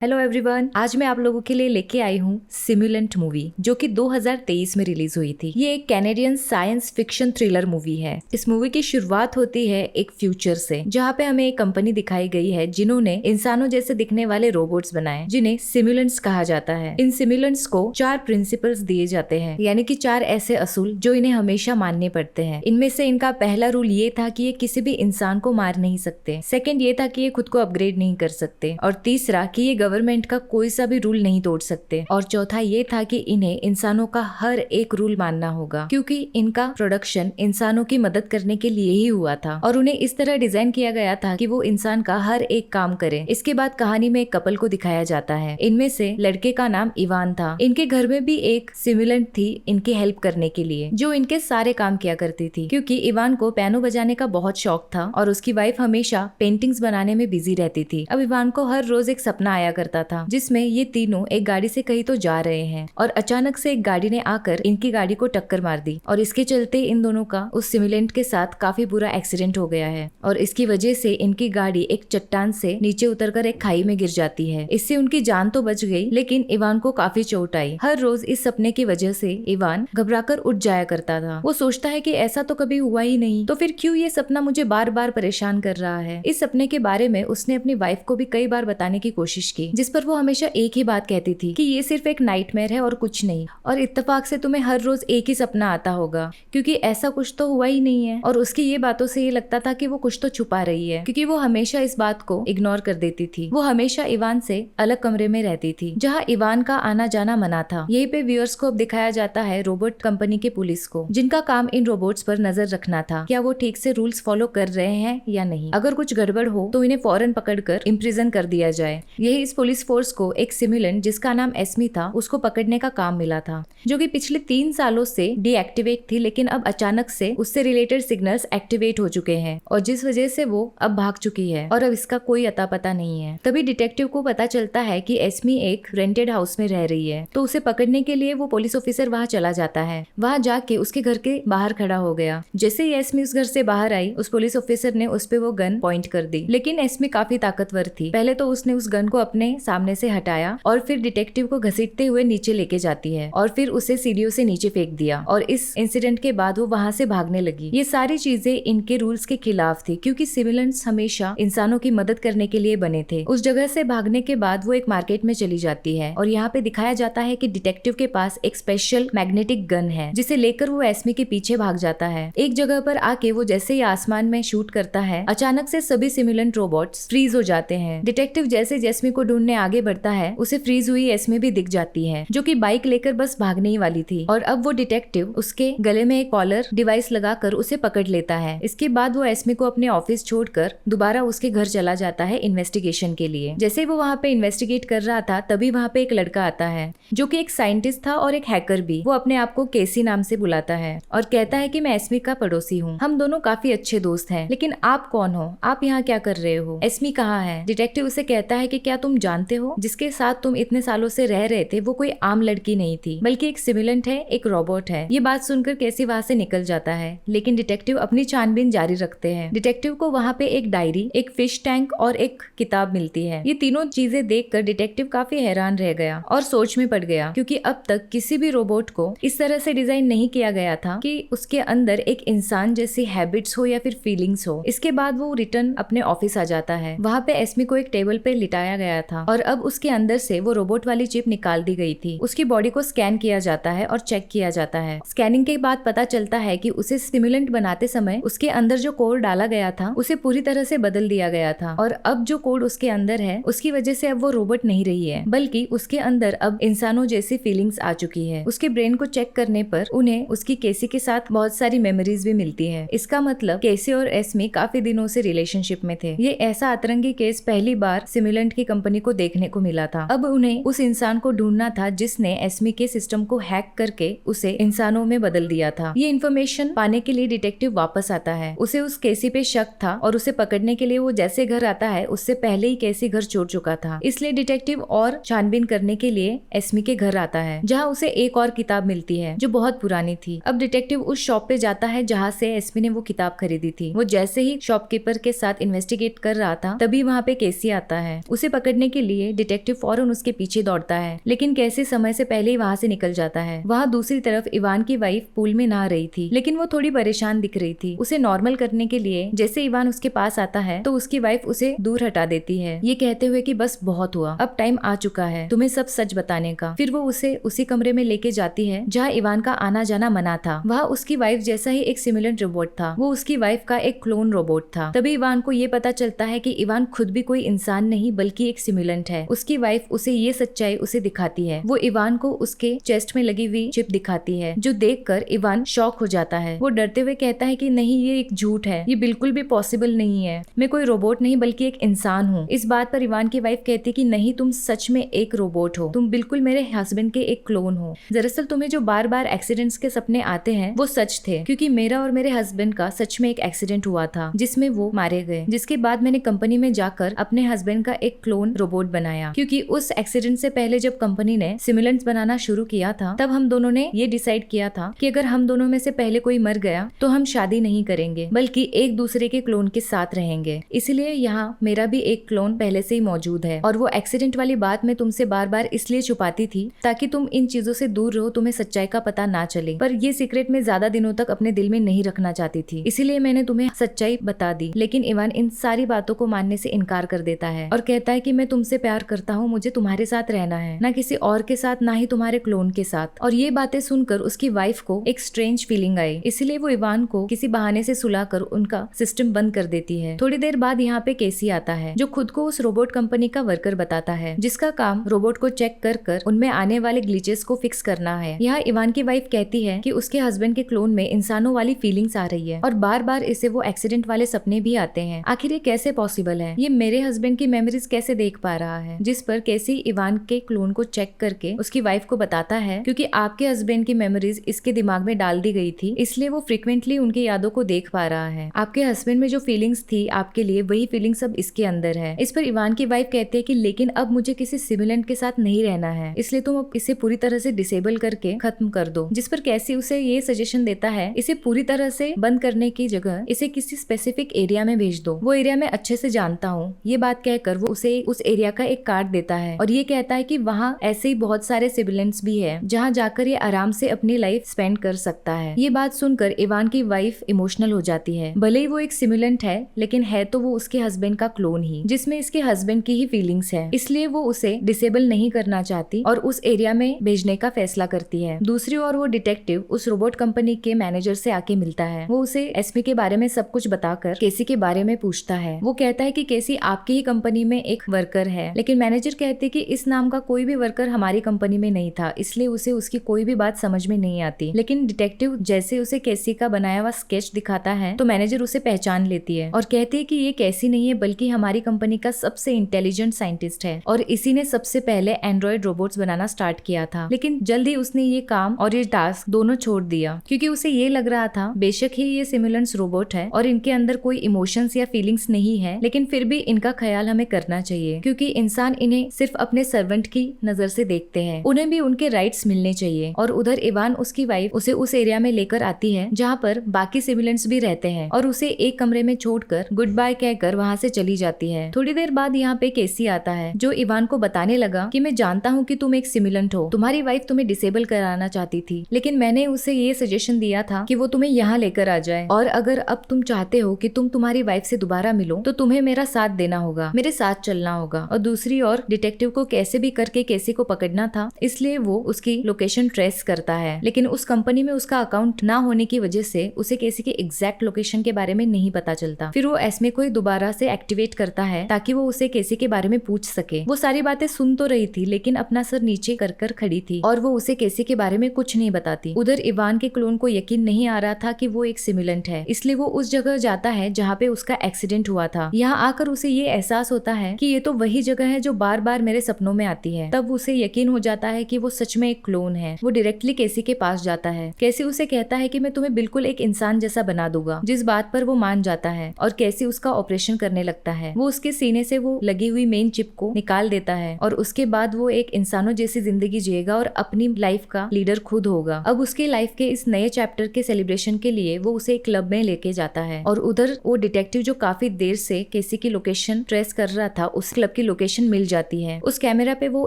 Hello everyone, आज मैं आप लोगों के लिए लेके आई हूँ सिमुलेंट मूवी, जो कि 2023 में रिलीज हुई थी। ये एक Canadian science fiction thriller movie है। इस मूवी की शुरुआत होती है एक फ्यूचर से, जहाँ पे हमें एक कंपनी दिखाई गई है जिन्होंने इंसानों जैसे दिखने वाले रोबोट्स बनाए, जिन्हें सिमुलेंट्स कहा जाता है। इन सिमुलेंट्स को 4 प्रिंसिपल्स दिए जाते हैं, यानी कि 4 ऐसे असूल जो इन्हें हमेशा मानने पड़ते हैं। इनमें से इनका पहला रूल ये था कि ये किसी भी इंसान को मार नहीं सकते। सेकेंड ये था कि ये खुद को अपग्रेड नहीं कर सकते, और तीसरा कि ये गवर्नमेंट का कोई सा भी रूल नहीं तोड़ सकते, और चौथा ये था कि इन्हें इंसानों का हर एक रूल मानना होगा, क्योंकि इनका प्रोडक्शन इंसानों की मदद करने के लिए ही हुआ था और उन्हें इस तरह डिजाइन किया गया था कि वो इंसान का हर एक काम करे। इसके बाद कहानी में एक कपल को दिखाया जाता है। इनमें से लड़के का नाम इवान था। इनके घर में भी एक सिमुलेंट थी इनकी हेल्प करने के लिए, जो इनके सारे काम किया करती थी, क्योंकि इवान को पियानो बजाने का बहुत शौक था और उसकी वाइफ हमेशा पेंटिंग्स बनाने में बिजी रहती थी। अब इवान को हर रोज एक सपना आया करता था जिसमें ये तीनों एक गाड़ी से कहीं तो जा रहे हैं, और अचानक से एक गाड़ी ने आकर इनकी गाड़ी को टक्कर मार दी, और इसके चलते इन दोनों का उस सिमुलेंट के साथ काफी बुरा एक्सीडेंट हो गया है, और इसकी वजह से इनकी गाड़ी एक चट्टान से नीचे उतरकर एक खाई में गिर जाती है। इससे उनकी जान तो बच गई, लेकिन इवान को काफी चोट आई। हर रोज इस सपने की वजह से इवान घबराकर उठ जाया करता था। वो सोचता है कि ऐसा तो कभी हुआ ही नहीं, तो फिर क्यों ये सपना मुझे बार बार परेशान कर रहा है। इस सपने के बारे में उसने अपनी वाइफ को भी कई बार बताने की कोशिश की, जिस पर वो हमेशा एक ही बात कहती थी कि ये सिर्फ एक नाइटमेयर है और कुछ नहीं, और इत्तेफाक से तुम्हें हर रोज एक ही सपना आता होगा, क्योंकि ऐसा कुछ तो हुआ ही नहीं है। और उसकी ये बातों से ये लगता था कि वो कुछ तो छुपा रही है, क्योंकि वो हमेशा इस बात को इग्नोर कर देती थी। वो हमेशा इवान से अलग कमरे में रहती थी, जहाँ इवान का आना जाना मना था। यही पे व्यूअर्स को अब दिखाया जाता है रोबोट कंपनी के पुलिस को, जिनका काम इन रोबोट्स पर नजर रखना था, क्या वो ठीक से रूल्स फॉलो कर रहे हैं या नहीं। अगर कुछ गड़बड़ हो तो इन्हें फौरन पकड़कर इम्प्रिजन कर दिया जाए। यही इस पुलिस फोर्स को एक सिमुलेंट जिसका नाम एस्मी था उसको पकड़ने का काम मिला था, जो कि पिछले 3 सालों से डीएक्टिवेट थी, लेकिन अब अचानक से उससे रिलेटेड सिग्नल्स एक्टिवेट हो चुके हैं, और जिस वजह से वो अब भाग चुकी है और अब इसका कोई अता पता नहीं है। तभी डिटेक्टिव को पता चलता है कि एस्मी एक रेंटेड हाउस में रह रही है, तो उसे पकड़ने के लिए वो पुलिस ऑफिसर वहाँ चला जाता है। वहाँ जाके उसके घर के बाहर खड़ा हो गया। जैसे ही एस्मी उस घर से बाहर आई, उस पुलिस ऑफिसर ने उस पे वो गन पॉइंट कर दी, लेकिन एस्मी काफी ताकतवर थी। पहले तो उसने उस गन को अपने सामने से हटाया और फिर डिटेक्टिव को घसीटते हुए नीचे लेके जाती है, और फिर उसे सीढ़ियों से नीचे फेंक दिया, और इस इंसिडेंट के बाद वो वहाँ से भागने लगी। ये सारी चीजें इनके रूल्स के खिलाफ थी, क्योंकि सिमुलेंट्स हमेशा इंसानों की मदद करने के लिए बने थे। उस जगह से भागने के बाद वो एक मार्केट में चली जाती है, और यहाँ पे दिखाया जाता है कि डिटेक्टिव के पास एक स्पेशल मैग्नेटिक गन है, जिसे लेकर वो एस्मी के पीछे भाग जाता है। एक जगह पर आके वो जैसे ही आसमान में शूट करता है, अचानक से सभी सिमुलेंट रोबोट्स फ्रीज हो जाते हैं। डिटेक्टिव जैसे एस्मी को ढूंढने आगे बढ़ता है, उसे फ्रीज हुई एस्मी भी दिख जाती है, जो कि बाइक लेकर बस भागने ही वाली थी, और अब वो डिटेक्टिव उसके गले में एक कॉलर डिवाइस लगाकर उसे पकड़ लेता है। इसके बाद वो एस्मी को अपने ऑफिस छोड़कर दोबारा उसके घर चला जाता है इन्वेस्टिगेशन के लिए। जैसे वो वहाँ पे इन्वेस्टिगेट कर रहा था, तभी वहाँ पे एक लड़का आता है, जो कि एक साइंटिस्ट था और एक हैकर भी। वो अपने आप को केसी नाम से बुलाता है और कहता है कि मैं एस्मी का पड़ोसी हूँ, हम दोनों काफी अच्छे दोस्त हैं, लेकिन आप कौन हो, आप यहाँ क्या कर रहे हो, एस्मी कहाँ है। डिटेक्टिव उसे कहता है कि क्या तुम जानते हो जिसके साथ तुम इतने सालों से रह रहे थे वो कोई आम लड़की नहीं थी, बल्कि एक सिमुलेंट है, एक रोबोट है। ये बात सुनकर केसी वहाँ से निकल जाता है, लेकिन डिटेक्टिव अपनी छानबीन जारी रखते हैं। डिटेक्टिव को वहाँ पे एक डायरी, एक फिश टैंक और एक किताब मिलती है। ये तीनों चीजें देखकर डिटेक्टिव काफी हैरान रह गया और सोच में पड़ गया, क्योंकि अब तक किसी भी रोबोट को इस तरह से डिजाइन नहीं किया गया था कि उसके अंदर एक इंसान जैसी हैबिट्स हो या फिर फीलिंग्स हो। इसके बाद वो रिटर्न अपने ऑफिस आ जाता है। वहाँ पे एस्मी को एक टेबल पे लिटाया गया था, और अब उसके अंदर से वो रोबोट वाली चिप निकाल दी गई थी। उसकी बॉडी को स्कैन किया जाता है और चेक किया जाता है। स्कैनिंग के बाद पता चलता है कि उसे सिमुलेंट बनाते समय उसके अंदर जो कोड डाला गया था उसे पूरी तरह से बदल दिया गया था, और अब जो कोड उसके अंदर है उसकी वजह से अब वो रोबोट नहीं रही है, बल्कि उसके अंदर अब इंसानों जैसी फीलिंग्स आ चुकी है। उसके ब्रेन को चेक करने पर उन्हें उसकी केसी के साथ बहुत सारी मेमोरीज भी मिलती है। इसका मतलब केसी और एस्मी काफी दिनों से रिलेशनशिप में थे। ये ऐसा अतरंगी केस पहली बार सिमुलेंट की कंपनी को देखने को मिला था। अब उन्हें उस इंसान को ढूंढना था जिसने एस्मी के सिस्टम को हैक करके उसे इंसानों में बदल दिया था। ये इन्फॉर्मेशन पाने के लिए डिटेक्टिव वापस आता है। उसे उस केसी पे शक था, और उसे पकड़ने के लिए वो जैसे घर आता है उससे पहले ही केसी घर छोड़ चुका था। इसलिए डिटेक्टिव और छानबीन करने के लिए एस्मी के घर आता है, जहाँ उसे एक और किताब मिलती है जो बहुत पुरानी थी। अब डिटेक्टिव उस शॉप पे जाता है जहाँ से एस्मी ने वो किताब खरीदी थी। वो जैसे ही शॉपकीपर के साथ इन्वेस्टिगेट कर रहा था, तभी वहाँ पे केसी आता है। उसे पकड़ने के लिए डिटेक्टिव फौरन उसके पीछे दौड़ता है, लेकिन कैसी समय से पहले ही वहाँ से निकल जाता है। वहाँ दूसरी तरफ इवान की वाइफ पूल में नहा रही थी, लेकिन वो थोड़ी परेशान दिख रही थी। उसे नॉर्मल करने के लिए जैसे इवान उसके पास आता है तो उसकी वाइफ उसे दूर हटा देती है, ये कहते हुए कि बस बहुत हुआ, अब टाइम आ चुका है तुम्हें सब सच बताने का। फिर वो उसे उसी कमरे में लेके जाती है जहाँ इवान का आना जाना मना था। वह उसकी वाइफ जैसा ही एक सिमुलेंट रोबोट था, वो उसकी वाइफ का एक क्लोन रोबोट था। तभी इवान को ये पता चलता है कि इवान खुद भी कोई इंसान नहीं बल्कि एक सिमुलेंट है। उसकी वाइफ उसे ये सच्चाई उसे दिखाती है। वो इवान को उसके चेस्ट में लगी हुई चिप दिखाती है, जो देखकर इवान शॉक हो जाता है। वो डरते हुए कहता है कि नहीं, ये एक झूठ है, ये बिल्कुल भी पॉसिबल नहीं है, मैं कोई रोबोट नहीं बल्कि एक इंसान हूँ। इस बात पर इवान की वाइफ कहती कि नहीं, तुम सच में एक रोबोट हो, तुम बिल्कुल मेरे हस्बैंड के एक क्लोन हो। दरअसल तुम्हें जो बार बार एक्सीडेंट्स के सपने आते हैं वो सच थे, क्योंकि मेरा और मेरे हस्बैंड का सच में एक एक्सीडेंट हुआ था जिसमें वो मारे गए, जिसके बाद मैंने कंपनी में जाकर अपने हस्बैंड का एक क्लोन रोबोट बनाया। क्योंकि उस एक्सीडेंट से पहले जब कंपनी ने सिमुलेंट्स बनाना शुरू किया था तब हम दोनों ने ये डिसाइड किया था कि अगर हम दोनों में से पहले कोई मर गया तो हम शादी नहीं करेंगे बल्कि एक दूसरे के क्लोन के साथ रहेंगे। इसलिए यहाँ मेरा भी एक क्लोन पहले से ही मौजूद है, और वो एक्सीडेंट वाली बात मैं तुमसे बार बार इसलिए छुपाती थी ताकि तुम इन चीजों से दूर रहो, तुम्हें सच्चाई का पता ना चले। पर ये सीक्रेट मैं ज्यादा दिनों तक अपने दिल में नहीं रखना चाहती थी, इसीलिए मैंने तुम्हें सच्चाई बता दी। लेकिन इवान इन सारी बातों को मानने से इनकार कर देता है और कहता है कि मैं तुमसे प्यार करता हूँ, मुझे तुम्हारे साथ रहना है, ना किसी और के साथ, ना ही तुम्हारे क्लोन के साथ। और ये बातें सुनकर उसकी वाइफ को एक स्ट्रेंज फीलिंग आई, इसलिए वो इवान को किसी बहाने से सुलाकर उनका सिस्टम बंद कर देती है। थोड़ी देर बाद यहाँ पे केसी आता है, जो खुद को उस रोबोट कंपनी का वर्कर बताता है, जिसका काम रोबोट को चेक कर कर उनमें आने वाले ग्लिचेस को फिक्स करना है। यहाँ इवान की वाइफ कहती है कि उसके हस्बैंड के क्लोन में इंसानों वाली फीलिंग्स आ रही है और बार बार इसे वो एक्सीडेंट वाले सपने भी आते हैं। आखिर ये कैसे पॉसिबल है, ये मेरे हस्बैंड की मेमोरीज कैसे देख पा रहा है। जिस पर केसी इवान के क्लोन को चेक करके उसकी वाइफ को बताता है क्योंकि आपके हस्बैंड की मेमोरीज इसके दिमाग में डाल दी गई थी, इसलिए वो फ्रिक्वेंटली उनकी यादों को देख पा रहा है। आपके हस्बैंड में जो फीलिंग्स थी आपके लिए, वही फीलिंग्स अब इसके अंदर है। इस पर इवान की वाइफ कहती है कि लेकिन अब मुझे किसी सिमुलेंट के साथ नहीं रहना है, इसलिए तुम अब इसे पूरी तरह से डिसेबल करके खत्म कर दो। जिस पर कैसी उसे ये सजेशन देता है इसे पूरी तरह से बंद करने की जगह इसे किसी स्पेसिफिक एरिया में भेज दो, वो एरिया मैं अच्छे से जानता हूँ। ये बात कहकर वो उसे उस एरिया का एक कार्ड देता है और ये कहता है कि वहाँ ऐसे ही बहुत सारे सिमुलेंट्स भी है जहाँ जाकर ये आराम से अपनी लाइफ स्पेंड कर सकता है। ये बात सुनकर इवान की वाइफ इमोशनल हो जाती है। भले ही वो एक सिमुलेंट है लेकिन है तो वो उसके हस्बैंड का क्लोन ही, जिसमें इसके हस्बैंड की ही फीलिंग्स है, इसलिए वो उसे डिसेबल नहीं करना चाहती और उस एरिया में भेजने का फैसला करती है। दूसरी ओर वो डिटेक्टिव उस रोबोट कंपनी के मैनेजर से आके मिलता है। वो उसे एसमी के बारे में सब कुछ बताकर केसी के बारे में पूछता है। वो कहता है कि केसी आपकी ही कंपनी में एक वर्कर है, लेकिन मैनेजर कहते कि इस नाम का कोई भी वर्कर हमारी कंपनी में नहीं था, इसलिए उसे उसकी कोई भी बात समझ में नहीं आती। लेकिन डिटेक्टिव जैसे उसे केसी का बनाया हुआ स्केच दिखाता है तो मैनेजर उसे पहचान लेती है और कहती है कि ये केसी नहीं है बल्कि हमारी कंपनी का सबसे इंटेलिजेंट साइंटिस्ट है और इसी ने सबसे पहले एंड्रॉइड रोबोट्स बनाना स्टार्ट किया था। लेकिन जल्द ही उसने ये काम और ये टास्क दोनों छोड़ दिया क्योंकि उसे ये लग रहा था बेशक ही ये सिमुलेंट्स रोबोट है और इनके अंदर कोई इमोशंस या फीलिंग्स नहीं है, लेकिन फिर भी इनका ख्याल हमें करना चाहिए क्योंकि इंसान इन्हें सिर्फ अपने सर्वेंट की नजर से देखते हैं, उन्हें भी उनके राइट्स मिलने चाहिए। और उधर इवान उसकी वाइफ उसे उस एरिया में लेकर आती है जहाँ पर बाकी सिमुलेंट्स भी रहते हैं और उसे एक कमरे में छोड़कर गुड बाय कहकर वहाँ से चली जाती है। थोड़ी देर बाद यहाँ पे केसी आता है जो इवान को बताने लगा कि मैं जानता हूँ कि तुम एक सिमुलेंट हो, तुम्हारी वाइफ तुम्हें डिसेबल कराना चाहती थी, लेकिन मैंने उसे ये सजेशन दिया था कि वो तुम्हें यहाँ लेकर आ जाए और अगर अब तुम चाहते हो कि तुम तुम्हारी वाइफ से दोबारा मिलो तो तुम्हें मेरा साथ देना होगा, मेरे साथ चलना होगा। और दूसरी ओर डिटेक्टिव को कैसे भी करके केसी को पकड़ना था, इसलिए वो उसकी लोकेशन ट्रेस करता है, लेकिन उस कंपनी में उसका अकाउंट ना होने की वजह से उसे केसी की एग्जैक्ट लोकेशन के बारे में नहीं पता चलता। फिर वो एसमे को दोबारा से एक्टिवेट करता है ताकि वो उसे केसी के बारे में पूछ सके। वो सारी बातें सुन तो रही थी लेकिन अपना सर नीचे कर कर खड़ी थी और वो उसे केसी के बारे में कुछ नहीं बताती। उधर इवान के क्लोन को यकीन नहीं आ रहा था कि वो एक सिमुलेंट है, इसलिए वो उस जगह जाता है जहाँ पे उसका एक्सीडेंट हुआ था। यहाँ आकर उसे ये एहसास होता है कि ये तो वही जगह है जो बार बार मेरे सपनों में आती है। तब उसे यकीन हो जाता है कि वो सच में एक क्लोन है। वो डायरेक्टली केसी के पास जाता है। केसी उसे कहता है कि मैं तुम्हें बिल्कुल एक इंसान जैसा बना दूंगा, जिस बात पर वो मान जाता है और केसी उसका ऑपरेशन करने लगता है। वो उसके सीने से वो लगी हुई मेन चिप को निकाल देता है और उसके बाद वो एक इंसानों जैसी जिंदगी जिएगा और अपनी लाइफ का लीडर खुद होगा। अब उसके लाइफ के इस नए चैप्टर के सेलिब्रेशन के लिए वो उसे एक क्लब में लेके जाता है और उधर वो डिटेक्टिव जो काफी देर से केसी की लोकेशन ट्रेस कर रहा था उस क्लब की लोकेशन मिल जाती है। उस कैमरा पे वो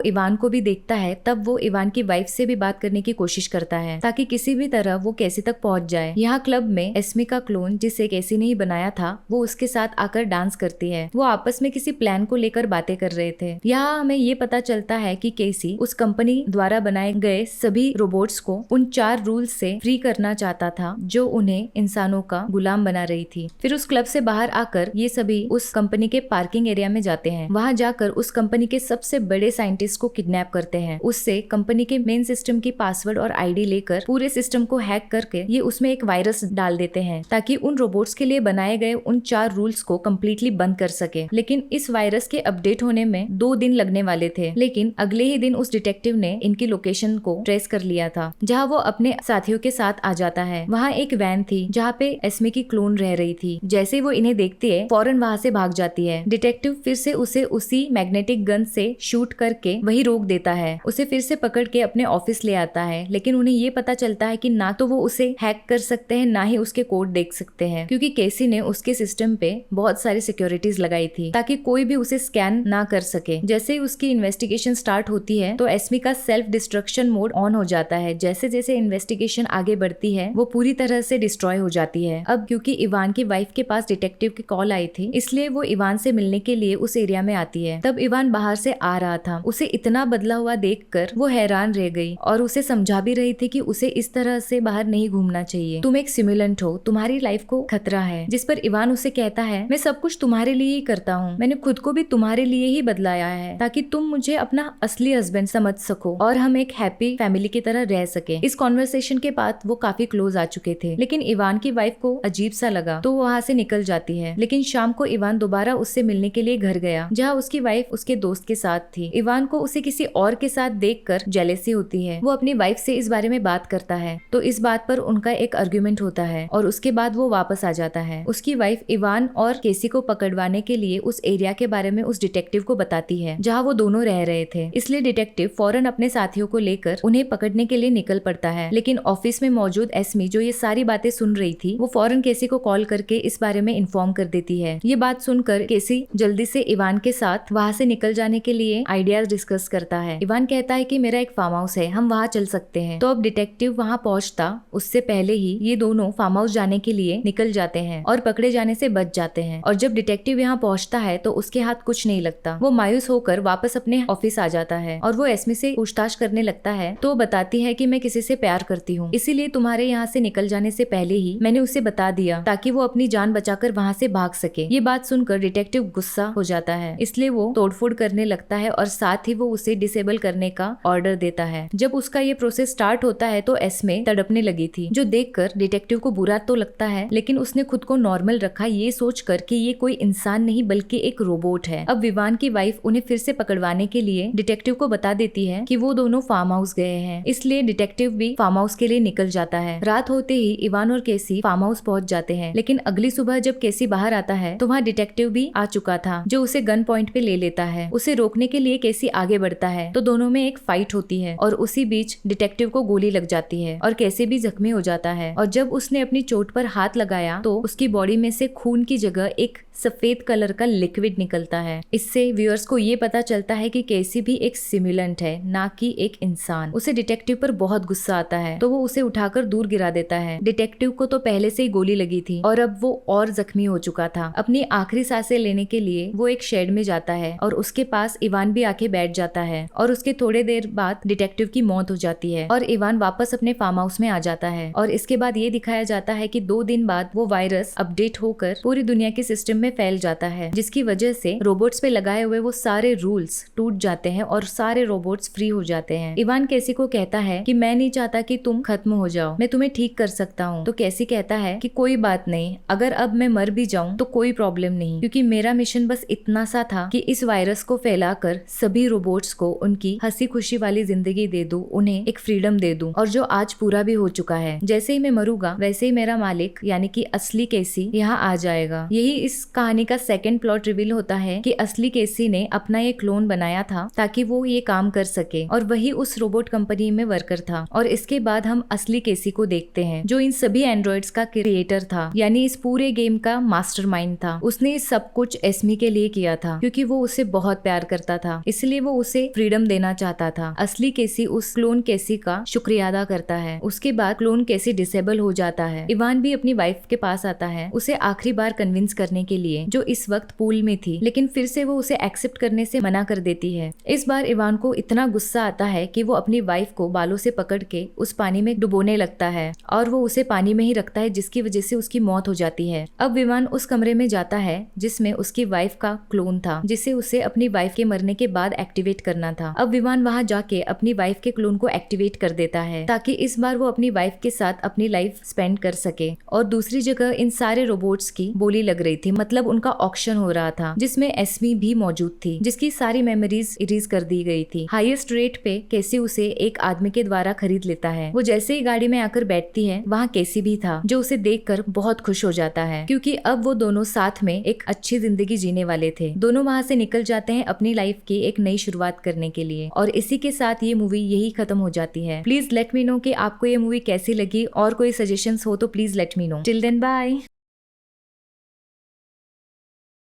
इवान को भी देखता है। तब वो इवान की वाइफ से भी बात करने की कोशिश करता है ताकि किसी भी तरह वो कैसी तक पहुंच जाए। यहाँ क्लब में एस्मी का क्लोन, जिसे कैसी ने ही बनाया था, वो उसके साथ आकर डांस करती है। वो आपस में किसी प्लान को लेकर बातें कर रहे थे। यहाँ हमें ये पता चलता है कि केसी उस कंपनी द्वारा बनाए गए सभी रोबोट्स को उन 4 रूल्स से फ्री करना चाहता था जो उन्हें इंसानों का गुलाम बना रही थी। फिर उस क्लब से बाहर आकर ये सभी उस कंपनी के पार्किंग एरिया में जाते हैं। वहां जाकर उस कंपनी के सबसे बड़े साइंटिस्ट को किडनैप करते हैं। उससे कंपनी के मेन सिस्टम की पासवर्ड और आईडी लेकर पूरे सिस्टम को हैक करके ये उसमें एक वायरस डाल देते हैं ताकि उन रोबोट्स के लिए बनाए गए उन 4 रूल्स को कम्प्लीटली बंद कर सके। लेकिन इस वायरस के अपडेट होने में 2 दिन लगने वाले थे। लेकिन अगले ही दिन उस डिटेक्टिव ने इनकी लोकेशन को ट्रेस कर लिया था, जहाँ वो अपने साथियों के साथ आ जाता है। वहाँ एक वैन थी जहाँ पे एस्मी की क्लोन रह रही थी। जैसे वो इन्हें देखती है, फौरन वहाँ से भाग जाती है। डिटेक्टिव फिर से उसे उसी मैग्नेटिक गन से शूट करके वही रोक देता है। उसे फिर से पकड़ के अपने ऑफिस ले आता है। लेकिन उन्हें ये पता चलता है कि ना तो वो उसे हैक कर सकते हैं, ना ही उसके कोड देख सकते हैं, क्योंकि केसी ने उसके सिस्टम पे बहुत सारी सिक्योरिटीज लगाई थी ताकि कोई भी उसे स्कैन ना कर सके। जैसे ही उसकी इन्वेस्टिगेशन स्टार्ट होती है तो एस्मी का सेल्फ डिस्ट्रक्शन मोड ऑन हो जाता है। जैसे जैसे इन्वेस्टिगेशन आगे बढ़ती है वो पूरी तरह से डिस्ट्रॉय हो जाती है। अब क्योंकि इवान की वाइफ के पास डिटेक्टिव की कॉल आई थी, इसलिए वो इवान से मिलने के लिए उस एरिया में आती है। तब इवान बाहर से आ रहा था। उसे इतना बदला हुआ देखकर वो हैरान रह गई और उसे समझा भी रही थी कि उसे इस तरह से बाहर नहीं घूमना चाहिए। तुम एक सिमुलेंट हो, तुम्हारी लाइफ को खतरा है। जिस पर इवान उसे कहता है, मैं सब कुछ तुम्हारे लिए ही करता हूँ। मैंने खुद को भी तुम्हारे लिए ही बदलाया है ताकि तुम मुझे अपना असली हस्बैंड समझ सको और हम एक हैप्पी फैमिली की तरह रह सके। इस कॉन्वर्सेशन के बाद वो काफी क्लोज आ चुके थे। लेकिन इवान की वाइफ को अजीब सा लगा तो वो वहाँ से निकल जाती है। लेकिन शाम को इवान दोबारा उससे मिलने के लिए घर गया, जहाँ उसकी वाइफ उसके दोस्त के साथ थी। इवान को उसे किसी और के साथ देखकर जेलेसी होती है। वो अपनी वाइफ से इस बारे में बात करता है तो इस बात पर उनका एक आर्गुमेंट होता है और उसके बाद वो वापस आ जाता है। उसकी वाइफ इवान और केसी को पकड़वाने के लिए उस एरिया के बारे में उस डिटेक्टिव को बताती है जहाँ वो दोनों रह रहे थे। इसलिए डिटेक्टिव फौरन अपने साथियों को लेकर उन्हें पकड़ने के लिए निकल पड़ता है। लेकिन ऑफिस में मौजूद एस्मी, जो ये सारी बातें सुन रही थी, वो फौरन केसी को कॉल करके इस बारे में इन्फॉर्म कर देती है। ये बात सुनकर केसी जल्दी से इवान के साथ वहाँ से निकल जाने के लिए आइडियाज डिस्कस करता है। इवान कहता है कि मेरा एक फार्म हाउस है, हम वहाँ चल सकते हैं। तो अब डिटेक्टिव वहाँ पहुँचता उससे पहले ही ये दोनों फार्म हाउस जाने के लिए निकल जाते हैं और पकड़े जाने से बच जाते हैं। और जब डिटेक्टिव यहाँ पहुँचता है तो उसके हाथ कुछ नहीं लगता। वो मायूस होकर वापस अपने ऑफिस आ जाता है और वो एस्मी से पूछताछ करने लगता है। तो वो बताती है कि मैं किसी से प्यार करती हूँ, इसीलिए तुम्हारे यहाँ से निकल जाने से पहले ही मैंने उसे बता दिया ताकि वो अपनी जान बचाकर वहाँ से भाग सके। ये बात सुनकर डिटेक्टिव गुस्सा हो जाता है, इसलिए वो तोड़फोड़ करने लगता है और साथ ही वो उसे डिसेबल करने का ऑर्डर देता है। जब उसका ये प्रोसेस स्टार्ट होता है तो एस्मे तड़पने लगी थी, जो देखकर डिटेक्टिव को बुरा तो लगता है, लेकिन उसने खुद को नॉर्मल रखा ये सोचकर कि ये कोई इंसान नहीं बल्कि एक रोबोट है। अब विवान की वाइफ उन्हें फिर से पकड़वाने के लिए डिटेक्टिव को बता देती है कि वो दोनों फार्म हाउस गए हैं, इसलिए डिटेक्टिव भी फार्म हाउस के लिए निकल जाता है। रात होते ही इवान और केसी फार्म हाउस पहुंच जाते हैं। लेकिन अगली सुबह जब केसी बाहर आता है तो वहाँ डिटेक्टिव भी आ चुका था, जो उसे गन पॉइंट पे ले लेता है। उसे रोकने के लिए केसी आगे बढ़ता है तो दोनों में एक फाइट होती है और उसी बीच डिटेक्टिव को गोली लग जाती है और केसी भी जख्मी हो जाता है। और जब उसने अपनी चोट पर हाथ लगाया तो उसकी बॉडी में से खून की जगह एक सफेद कलर का लिक्विड निकलता है। इससे व्यूअर्स को ये पता चलता है कि केसी भी एक सिमुलेंट है, ना कि एक इंसान। उसे डिटेक्टिव पर बहुत गुस्सा आता है तो वो उसे उठाकर दूर गिरा देता है। डिटेक्टिव को तो पहले से ही गोली लगी थी और अब वो और जख्मी हो चुका था। अपनी आखिरी सांसें लेने के लिए वो एक शेड में जाता है और उसके पास इवान भी आके बैठ जाता है और उसके थोड़े देर बाद डिटेक्टिव की मौत हो जाती है और इवान वापस अपने फार्म हाउस में आ जाता है। और इसके बाद ये दिखाया जाता है कि 2 दिन बाद वो वायरस अपडेट होकर पूरी दुनिया के सिस्टम में फैल जाता है, जिसकी वजह से रोबोट्स पे लगाए हुए वो सारे रूल्स टूट जाते हैं और सारे रोबोट्स फ्री हो जाते हैं। इवान केसी को कहता है कि मैं नहीं चाहता कि तुम खत्म हो जाओ, मैं तुम्हें ठीक कर सकता हूँ। तो केसी कहता है कि कोई बात नहीं, अगर अब मैं मर भी जाऊँ तो कोई प्रॉब्लम नहीं, क्योंकि मेरा मिशन बस इतना सा था कि इस वायरस को फैलाकर सभी रोबोट्स को उनकी हंसी खुशी वाली जिंदगी दे दूं, उन्हें एक फ्रीडम दे दूं, और जो आज पूरा भी हो चुका है। जैसे ही मैं मरूंगा वैसे ही मेरा मालिक यानी कि असली केसी यहाँ आ जाएगा। यही इस कहानी का सेकंड प्लॉट रिवील होता है कि असली केसी ने अपना ये क्लोन बनाया था ताकि वो ये काम कर सके और वही उस रोबोट कंपनी में वर्कर था। और इसके बाद हम असली केसी को देखते हैं जो इन सभी एंड्रॉइड्स का क्रिएटर था, यानी इस पूरे गेम का मास्टरमाइंड था। उसने सब कुछ एस्मी के लिए किया था क्योंकि वो उसे बहुत प्यार करता था, इसलिए वो उसे फ्रीडम देना चाहता था। असली केसी उस क्लोन केसी का शुक्रिया अदा करता है। उसके बाद क्लोन केसी डिसेबल हो जाता है। इवान भी अपनी वाइफ के पास आता है उसे आखिरी बार कन्विंस करने के लिए, जो इस वक्त पूल में थी, लेकिन फिर से वो उसे एक्सेप्ट करने से मना कर देती है। इस बार इवान को इतना गुस्सा आता है कि वो अपनी वाइफ को बालों से पकड़ के उस पानी में डुबोने लगता है और वो उसे पानी में ही रखता है, जिसकी वजह से उसकी मौत हो जाती है। अब इवान उस कमरे में जाता है जिसमें उसकी वाइफ का क्लोन था, जिसे उसे अपनी वाइफ के मरने के बाद एक्टिवेट करना था। अब विमान वहां जाके अपनी वाइफ के क्लोन को एक्टिवेट कर देता है ताकि इस बार वो अपनी वाइफ के साथ अपनी लाइफ स्पेंड कर सके। और दूसरी जगह इन सारे रोबोट्स की बोली लग रही थी, मतलब उनका ऑक्शन हो रहा था जिसमें एस्मी भी मौजूद थी, जिसकी सारी मेमोरीज इरेज कर दी गई थी। हाईएस्ट रेट पे केसी उसे एक आदमी के द्वारा खरीद लेता है। वो जैसे ही गाड़ी में आकर बैठती है वहाँ केसी भी था, जो उसे देखकर बहुत खुश हो जाता है क्योंकि अब वो दोनों साथ में एक अच्छी जिंदगी जीने वाले थे। दोनों वहाँ से निकल जाते हैं अपनी लाइफ की एक नई शुरुआत करने के लिए। और इसी के साथ ये मूवी यही खत्म हो जाती है। प्लीज लेट मी नो कि आपको ये मूवी कैसी लगी और कोई सजेशंस हो तो please let me know. Till then bye.